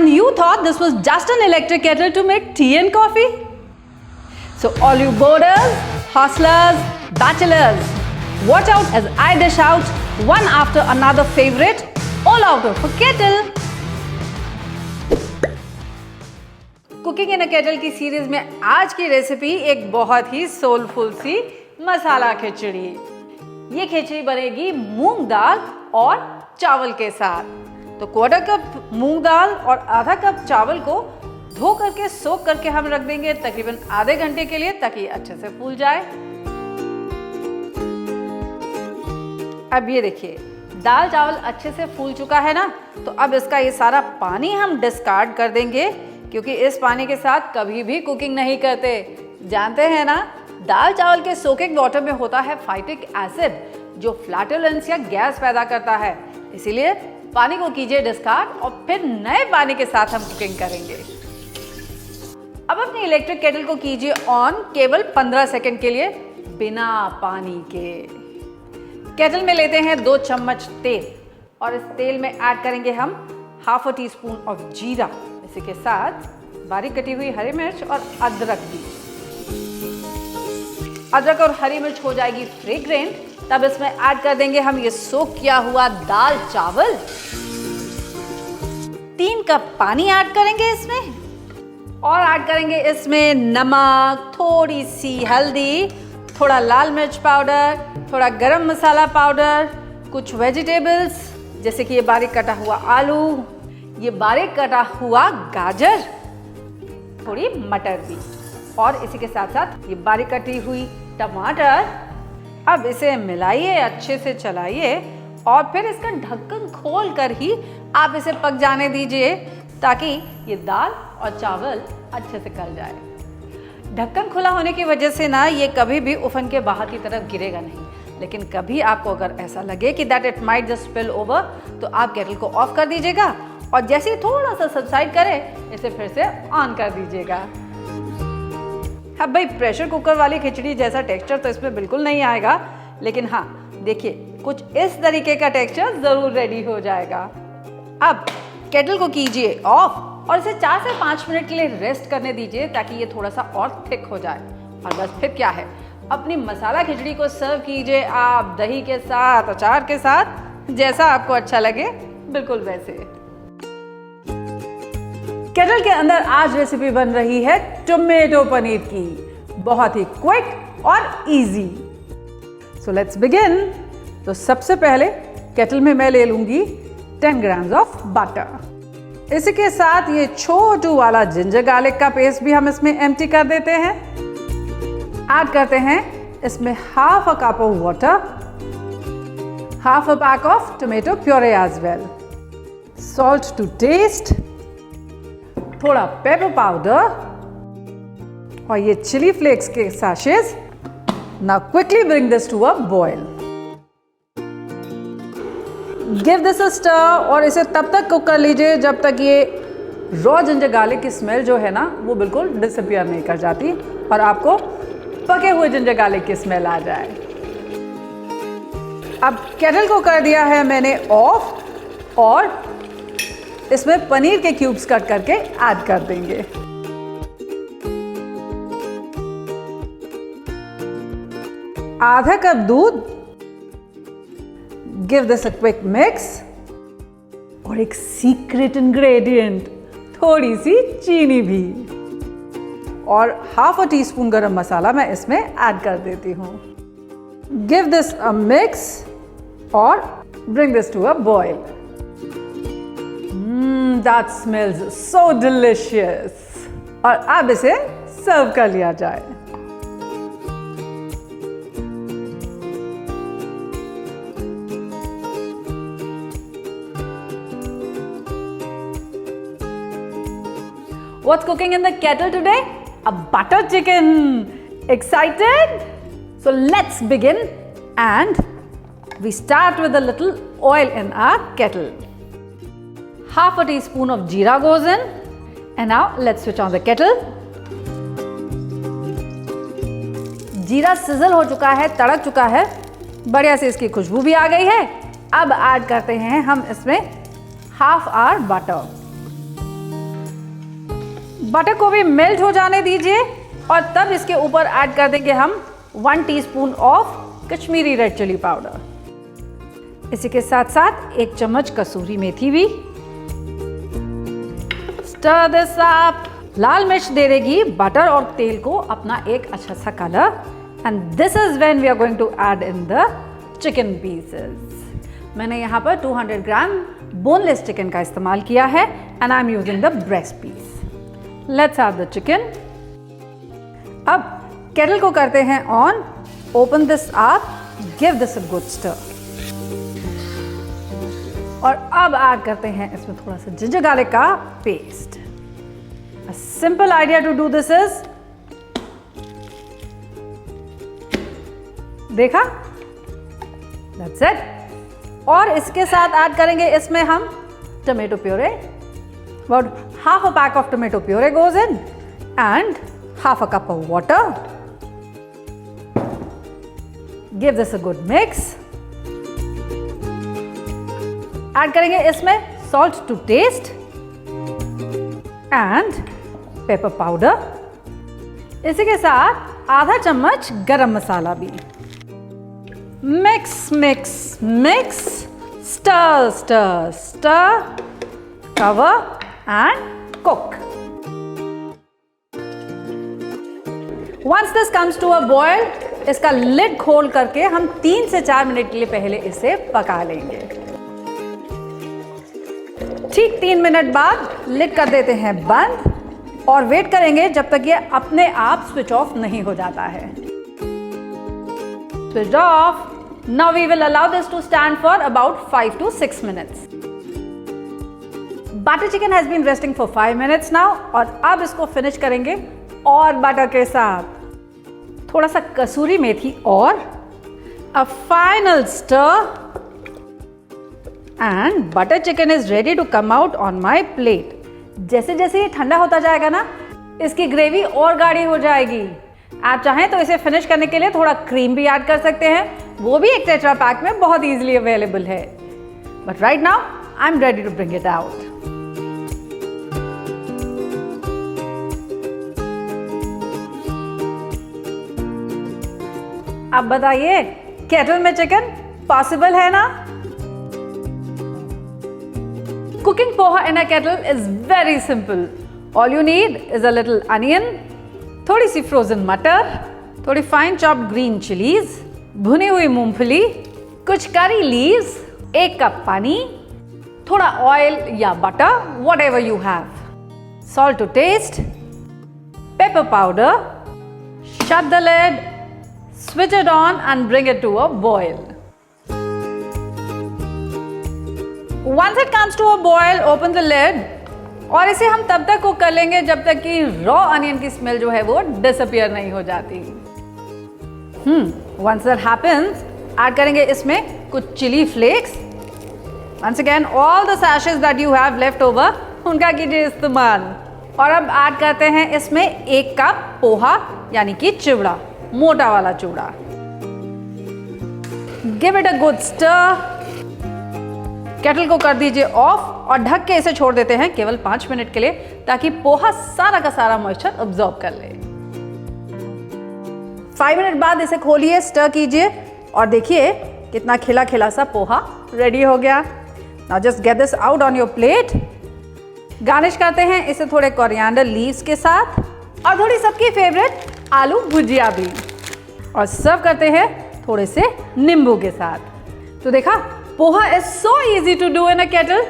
And you thought this was just an electric kettle to make tea and coffee? So all you boarders, hustlers, bachelors, watch out as I dish out one after another favorite all out of a kettle. Cooking in a kettle की series में आज की recipe एक बहुत ही soulful सी मसाला खिचड़ी। ये खिचड़ी बनेगी मूंग दाल और चावल के साथ। तो क्वार्टर कप मूंग दाल और आधा कप चावल को धो करके सोक करके हम रख देंगे तकरीबन आधे घंटे के लिए, ताकि अच्छे से फूल जाए। अब ये देखिए दाल चावल अच्छे से फूल चुका है ना, तो अब इसका ये सारा पानी हम डिस्कार्ड कर देंगे, क्योंकि इस पानी के साथ कभी भी कुकिंग नहीं करते। जानते हैं ना, दाल चावल के सोकिंग वाटर में होता है फाइटिक एसिड, जो फ्लैटुलेंस या गैस पैदा करता है। इसीलिए पानी को कीजिए डिस्कार्ड और फिर नए पानी के साथ हम कुकिंग करेंगे। अब अपनी इलेक्ट्रिक केटल को कीजिए ऑन केवल 15 सेकंड के लिए बिना पानी के। केटल में लेते हैं 2 चम्मच तेल और इस तेल में ऐड करेंगे हम half a tea spoon of जीरा। इसी के साथ बारीक कटी हुई हरी मिर्च और अदरक भी। अदरक और हरी मिर्च हो जाएगी फ्रेग्रेंट, तब इसमें ऐड कर देंगे हम ये सोक किया हुआ दाल चावल। 3 कप पानी ऐड करेंगे इसमें और ऐड करेंगे इसमें नमक, थोड़ी सी हल्दी, थोड़ा लाल मिर्च पाउडर, थोड़ा गरम मसाला पाउडर, कुछ वेजिटेबल्स जैसे कि ये बारीक कटा हुआ आलू, ये बारीक कटा हुआ गाजर, थोड़ी मटर भी, और इसी के साथ साथ ये बारीक कटी हुई टमाटर। अब इसे मिलाइए, अच्छे से चलाइए और फिर इसका ढक्कन खोल कर ही आप इसे पक जाने दीजिए, ताकि ये दाल और चावल अच्छे से गल जाए। ढक्कन खुला होने की वजह से ना ये कभी भी ओवन के बाहर की तरफ गिरेगा नहीं, लेकिन कभी आपको अगर ऐसा लगे कि that it might just spill over, तो आप केटल को ऑफ कर दीजिएगा और जैसे ही थोड़ा सा सबसाइड करे इसे फिर से ऑन कर दीजिएगा। अब भाई प्रेशर कुकर वाली खिचड़ी जैसा टेक्सचर तो इसमें बिल्कुल नहीं आएगा, लेकिन हाँ देखिए कुछ इस तरीके का टेक्सचर जरूर रेडी हो जाएगा। अब केटल को कीजिए ऑफ और इसे 4 से 5 मिनट के लिए रेस्ट करने दीजिए, ताकि ये थोड़ा सा और थिक हो जाए। और बस फिर क्या है, अपनी मसाला खिचड़ी को सर्व कीजिए आप दही के साथ, अचार के साथ, जैसा आपको अच्छा लगे बिल्कुल वैसे। केटल के अंदर आज रेसिपी बन रही है टोमेटो पनीर की, बहुत ही क्विक और इजी। So let's begin. तो सबसे पहले केटल में मैं ले लूंगी 10 ग्राम्स ऑफ बटर। इसी के साथ ये छोटू वाला जिंजर गार्लिक का पेस्ट भी हम इसमें एम्प्टी कर देते हैं। ऐड करते हैं इसमें half a cup of water, half a pack of tomato puree as well, salt to taste, थोड़ा पेपर पाउडर और ये चिली फ्लेक्स के सैशेस। Now quickly bring this to a boil. Give this a stir और इसे तब तक cook कर लीजिए जब तक ये रॉ जिंजर गार्लिक की स्मेल जो है ना वो बिल्कुल डिसअपियर नहीं कर जाती और आपको पके हुए जिंजर गार्लिक की स्मेल आ जाए। अब केटल को कर दिया है मैंने ऑफ और इसमें पनीर के क्यूब्स कट करके ऐड कर देंगे। आधा कप दूध, give this a quick mix और एक सीक्रेट इंग्रेडिएंट थोड़ी सी चीनी भी और हाफ अ टी स्पून गरम मसाला मैं इसमें ऐड कर देती हूँ। गिव दिस अ मिक्स और bring this to a boil. That smells so delicious। और अब इसे सर्व कर लिया जाए। What's cooking in the kettle today? A butter chicken. Excited? So let's begin, and we start with a little oil in our kettle. Half a teaspoon of jeera goes in, and now let's switch on the kettle. जीरा sizzle हो चुका है, तड़क चुका है, बढ़िया से इसकी खुशबू भी आ गई है। अब ऐड करते हैं हम इसमें हाफ आवर बटर। बटर को भी मेल्ट हो जाने दीजिए और तब इसके ऊपर ऐड कर देंगे हम 1 teaspoon of Kashmiri red chili powder. इसी के साथ साथ 1 चम्मच कसूरी मेथी भी। Stir this up. लाल मिर्च दे देगी बटर और तेल को अपना एक अच्छा सा colour. And this is when we are going to add in the chicken pieces. मैंने यहाँ पर 200 ग्राम बोनलेस चिकन का इस्तेमाल किया है and I am using the breast piece. Let's add the chicken. अब केटल को करते हैं on, open this up, give this a good stir. और अब ऐड करते हैं इसमें थोड़ा सा जिंजर गार्लिक का paste. A simple idea to do this is, देखा? That's it. और इसके साथ ऐड करेंगे इसमें हम tomato puree. About half a pack of tomato puree goes in and half a cup of water. Give this a good mix. Add करेंगे इसमें salt to taste and pepper powder. इसी के साथ आधा चम्मच गरम मसाला भी। Mix mix mix, stir stir stir, cover and cook. Once this comes to a boil, इसका lid खोल करके हम 3 से 4 मिनट के लिए पहले इसे पका लेंगे। ठीक 3 मिनट बाद लिड कर देते हैं बंद और वेट करेंगे जब तक ये अपने आप स्विच ऑफ नहीं हो जाता है। Switch off. Now we will allow this to stand for about 5 to 6 minutes। Butter chicken has been resting for 5 minutes now और अब इसको फिनिश करेंगे और बटर के साथ थोड़ा सा कसूरी मेथी और a final stir and butter chicken is ready to come out on my plate. जैसे जैसे ये ठंडा होता जाएगा ना, इसकी ग्रेवी और गाढ़ी हो जाएगी। आप चाहें तो इसे फिनिश करने के लिए थोड़ा क्रीम भी ऐड कर सकते हैं, वो भी एक टेट्रा पैक में बहुत इजीली अवेलेबल है। But right now I am ready to bring it out. अब बताइए, केटल में चिकन पॉसिबल है ना? Cooking poha in a kettle is very simple. All you need is a little onion, थोड़ी सी frozen मटर, थोड़ी fine chopped green chilies, भुनी हुई मूंगफली, कुछ curry leaves, 1 कप पानी, थोड़ा ऑयल या butter, whatever you have, salt to taste, pepper powder, shut the lid, switch it on and bring it to a boil. Once it comes to a boil, open the lid और इसे हम तब तक cook कर लेंगे जब तक कि रॉ अनियन की स्मेल जो है वो डिसअपियर नहीं हो जाती। Once that happens, ऐड करेंगे इसमें कुछ chili flakes. Once again, all the sachets that you have left over, उनका कीजिए इस्तेमाल। और अब ऐड करते हैं इसमें 1 कप पोहा यानी कि चिवड़ा, मोटा वाला चिवड़ा। Give it a good stir। Kettle को कर दीजिए ऑफ और ढक के इसे छोड़ देते हैं केवल 5 मिनट के लिए, ताकि पोहा सारा का सारा मॉइस्चर अब्सॉर्ब कर ले। 5 मिनट बाद इसे खोलिए, स्टर कीजिए और देखिए कितना खिला खिला सा पोहा रेडी हो गया। Now just get this out on your plate. Garnish करते हैं इसे थोड़े कोरिएंडर लीव्स के साथ और थोड़ी सबकी फेवरेट आलू भुजिया भी, और सर्व करते हैं थोड़े से नींबू के साथ। तो देखा, poha is so easy to do in a kettle.